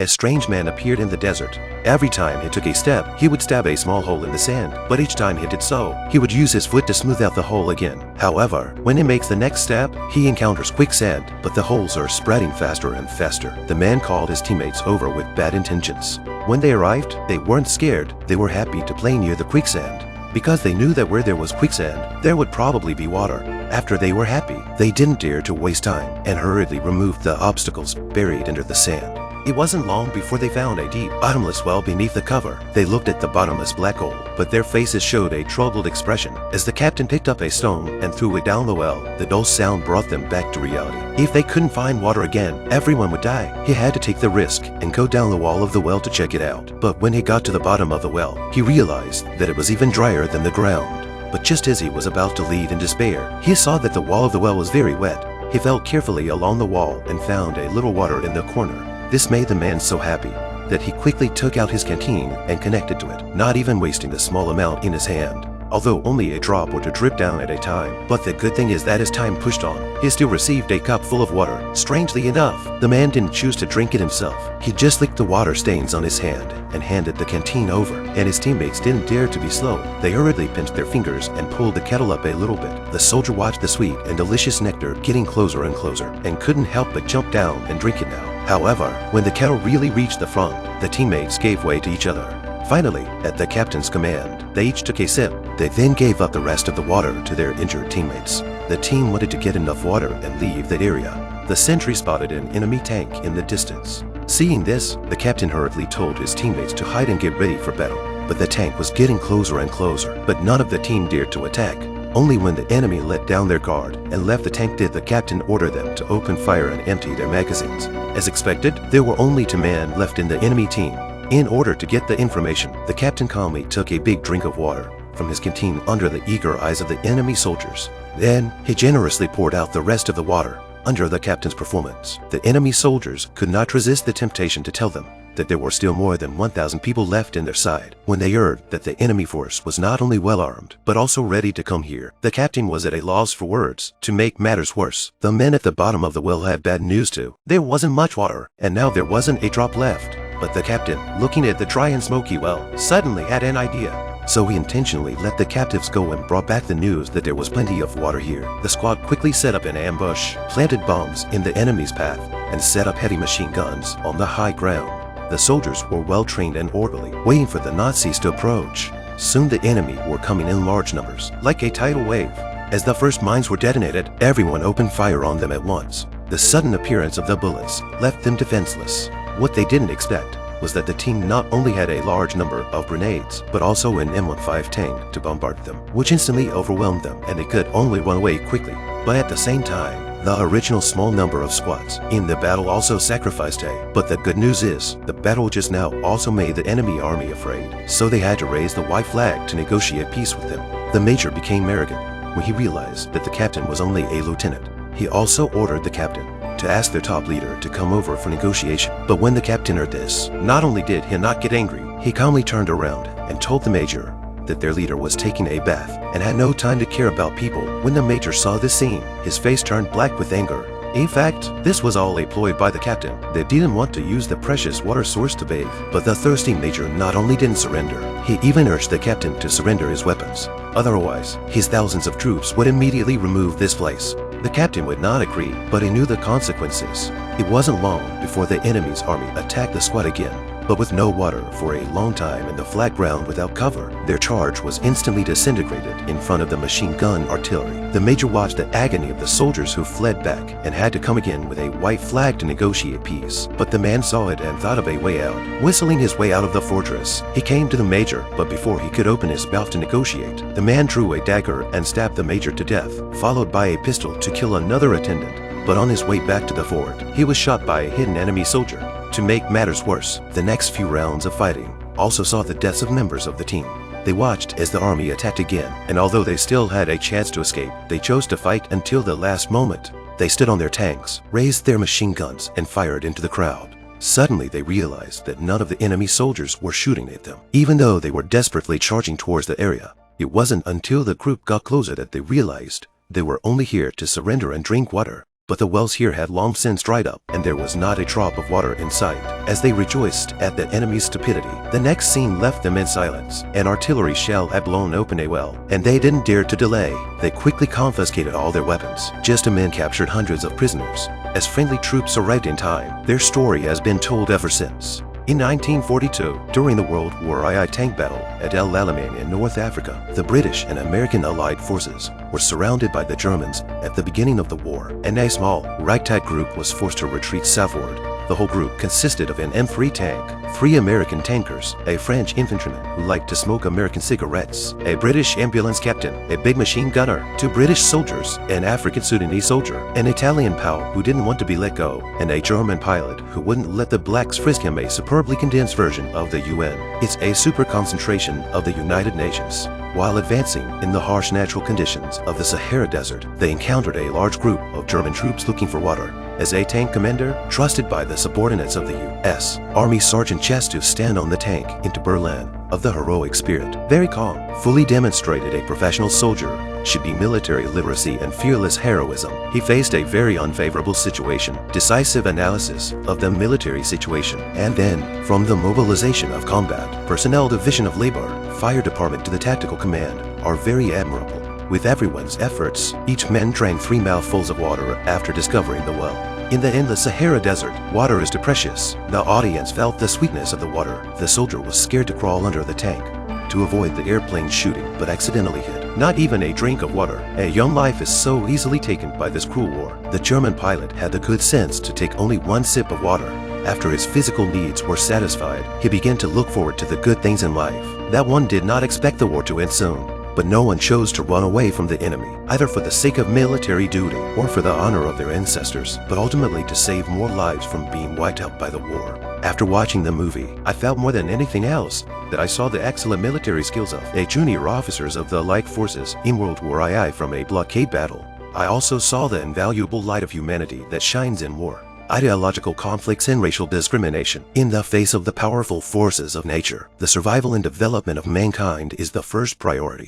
a strange man appeared in the desert. Every time he took a step, he would stab a small hole in the sand, but each time he did so, he would use his foot to smooth out the hole again. However, when he makes the next step, he encounters quicksand, but the holes are spreading faster and faster. The man called his teammates over with bad intentions. When they arrived, they weren't scared. They were happy to play near the quicksand, because they knew that where there was quicksand, there would probably be water. After they were happy, they didn't dare to waste time and hurriedly removed the obstacles buried under the sand. It wasn't long before they found a deep, bottomless well beneath the cover. They looked at the bottomless black hole, but their faces showed a troubled expression. As the captain picked up a stone and threw it down the well, the dull sound brought them back to reality. If they couldn't find water again, everyone would die. He had to take the risk and go down the wall of the well to check it out. But when he got to the bottom of the well, he realized that it was even drier than the ground. But just as he was about to leave in despair, he saw that the wall of the well was very wet. He felt carefully along the wall and found a little water in the corner. This made the man so happy that he quickly took out his canteen and connected to it, not even wasting the small amount in his hand. Although only a drop were to drip down at a time. But the good thing is that as time pushed on, he still received a cup full of water. Strangely enough, the man didn't choose to drink it himself. He just licked the water stains on his hand and handed the canteen over, and his teammates didn't dare to be slow. They hurriedly pinched their fingers and pulled the kettle up a little bit. The soldier watched the sweet and delicious nectar getting closer and closer and couldn't help but jump down and drink it now. However, when the kettle really reached the front, the teammates gave way to each other. Finally, at the captain's command, they each took a sip. They then gave up the rest of the water to their injured teammates. The team wanted to get enough water and leave the area. The sentry spotted an enemy tank in the distance. Seeing this, the captain hurriedly told his teammates to hide and get ready for battle. But the tank was getting closer and closer, but none of the team dared to attack. Only when the enemy let down their guard and left the tank did the captain order them to open fire and empty their magazines. As expected, there were only 2 men left in the enemy team. In order to get the information, the captain calmly took a big drink of water from his canteen under the eager eyes of the enemy soldiers. Then, he generously poured out the rest of the water under the captain's performance. The enemy soldiers could not resist the temptation to tell them that there were still more than 1,000 people left in their side. When they heard that the enemy force was not only well armed, but also ready to come here, the captain was at a loss for words. To make matters worse, the men at the bottom of the well had bad news too. There wasn't much water, and now there wasn't a drop left. But the captain, looking at the dry and smoky well, suddenly had an idea. So he intentionally let the captives go and brought back the news that there was plenty of water here. The squad quickly set up an ambush, planted bombs in the enemy's path, and set up heavy machine guns on the high ground. The soldiers were well trained and orderly, waiting for the Nazis to approach. Soon the enemy were coming in large numbers, like a tidal wave. As the first mines were detonated, everyone opened fire on them at once. The sudden appearance of the bullets left them defenseless. What they didn't expect was that the team not only had a large number of grenades, but also an M15 tank to bombard them, which instantly overwhelmed them, and they could only run away quickly. But at the same time, the original small number of squads in the battle also sacrificed a. But the good news is, the battle just now also made the enemy army afraid, so they had to raise the white flag to negotiate peace with them. The major became arrogant when he realized that the captain was only a lieutenant. He also ordered the captain to ask their top leader to come over for negotiation. But when the captain heard this, not only did he not get angry, he calmly turned around and told the major that their leader was taking a bath and had no time to care about people. When the major saw this scene, his face turned black with anger. In fact, this was all a ploy by the captain. They didn't want to use the precious water source to bathe. But the thirsty major not only didn't surrender, he even urged the captain to surrender his weapons. Otherwise, his thousands of troops would immediately remove this place. The captain would not agree, but he knew the consequences. It wasn't long before the enemy's army attacked the squad again. But with no water for a long time and the flat ground without cover, their charge was instantly disintegrated in front of the machine gun artillery. The major watched the agony of the soldiers who fled back and had to come again with a white flag to negotiate peace. But the man saw it and thought of a way out. Whistling his way out of the fortress, he came to the major, but before he could open his mouth to negotiate, the man drew a dagger and stabbed the major to death, followed by a pistol to kill another attendant. But on his way back to the fort, he was shot by a hidden enemy soldier. To make matters worse, the next few rounds of fighting also saw the deaths of members of the team. They watched as the army attacked again, and although they still had a chance to escape, they chose to fight until the last moment. They stood on their tanks, raised their machine guns, and fired into the crowd. Suddenly they realized that none of the enemy soldiers were shooting at them, even though they were desperately charging towards the area. It wasn't until the group got closer that they realized they were only here to surrender and drink water. but the wells here had long since dried up, and there was not a drop of water in sight. As they rejoiced at the enemy's stupidity, the next scene left them in silence. An artillery shell had blown open a well, and they didn't dare to delay. They quickly confiscated all their weapons. Just a man captured hundreds of prisoners. As friendly troops arrived in time, their story has been told ever since. In 1942, during the World War II tank battle at El Alamein in North Africa, the British and American Allied forces were surrounded by the Germans at the beginning of the war, and a small, ragtag group was forced to retreat southward. The whole group consisted of an M3 tank, 3 American tankers, a French infantryman who liked to smoke American cigarettes, a British ambulance captain, a big machine gunner, 2 British soldiers, an African Sudanese soldier, an Italian pal who didn't want to be let go, and a German pilot who wouldn't let the blacks frisk him, a superbly condensed version of the UN. It's a super concentration of the United Nations. While advancing in the harsh natural conditions of the Sahara Desert, they encountered a large group of German troops looking for water. As a tank commander, trusted by the subordinates of the U.S. Army Sergeant Chess to stand on the tank into Berlin of the heroic spirit, very calm, fully demonstrated a professional soldier should be military literacy and fearless heroism. He faced a very unfavorable situation, decisive analysis of the military situation, and then, from the mobilization of combat, personnel division of labor, fire department to the tactical command, are very admirable. With everyone's efforts, each man drank 3 mouthfuls of water after discovering the well. In the endless Sahara Desert, water is too precious. The audience felt the sweetness of the water. The soldier was scared to crawl under the tank to avoid the airplane shooting, but accidentally hit. Not even a drink of water. A young life is so easily taken by this cruel war. The German pilot had the good sense to take only 1 sip of water. After his physical needs were satisfied, he began to look forward to the good things in life. That one did not expect the war to end soon. But no one chose to run away from the enemy, either for the sake of military duty or for the honor of their ancestors, but ultimately to save more lives from being wiped out by the war. After watching the movie, I felt more than anything else that I saw the excellent military skills of a junior officers of the Allied forces in World War II from a blockade battle. I also saw the invaluable light of humanity that shines in war. Ideological conflicts and racial discrimination. In the face of the powerful forces of nature, the survival and development of mankind is the first priority.